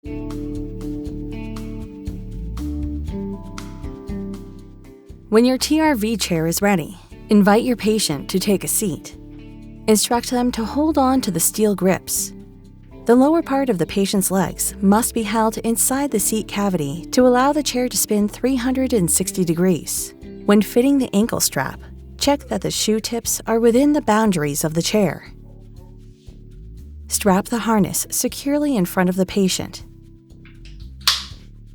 When your TRV chair is ready, invite your patient to take a seat. Instruct them to hold on to the steel grips. The lower part of the patient's legs must be held inside the seat cavity to allow the chair to spin 360 degrees. When fitting the ankle strap, check that the shoe tips are within the boundaries of the chair. Strap the harness securely in front of the patient.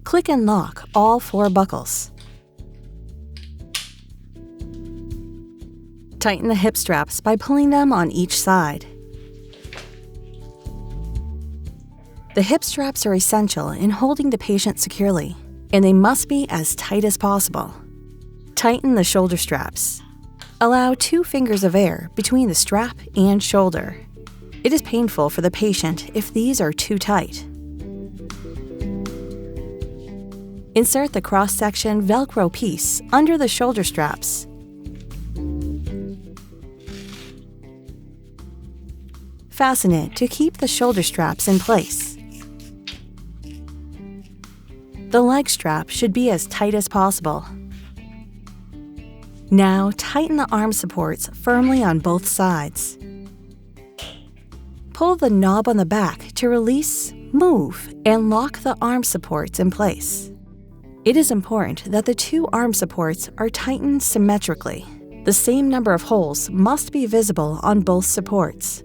Click and lock all 4 buckles. Tighten the hip straps by pulling them on each side. The hip straps are essential in holding the patient securely, and they must be as tight as possible. Tighten the shoulder straps. Allow 2 fingers of air between the strap and shoulder. It is painful for the patient if these are too tight. Insert the cross-section Velcro piece under the shoulder straps. Fasten it to keep the shoulder straps in place. The leg strap should be as tight as possible. Now tighten the arm supports firmly on both sides. Pull the knob on the back to release, move, and lock the arm supports in place. It is important that the 2 arm supports are tightened symmetrically. The same number of holes must be visible on both supports.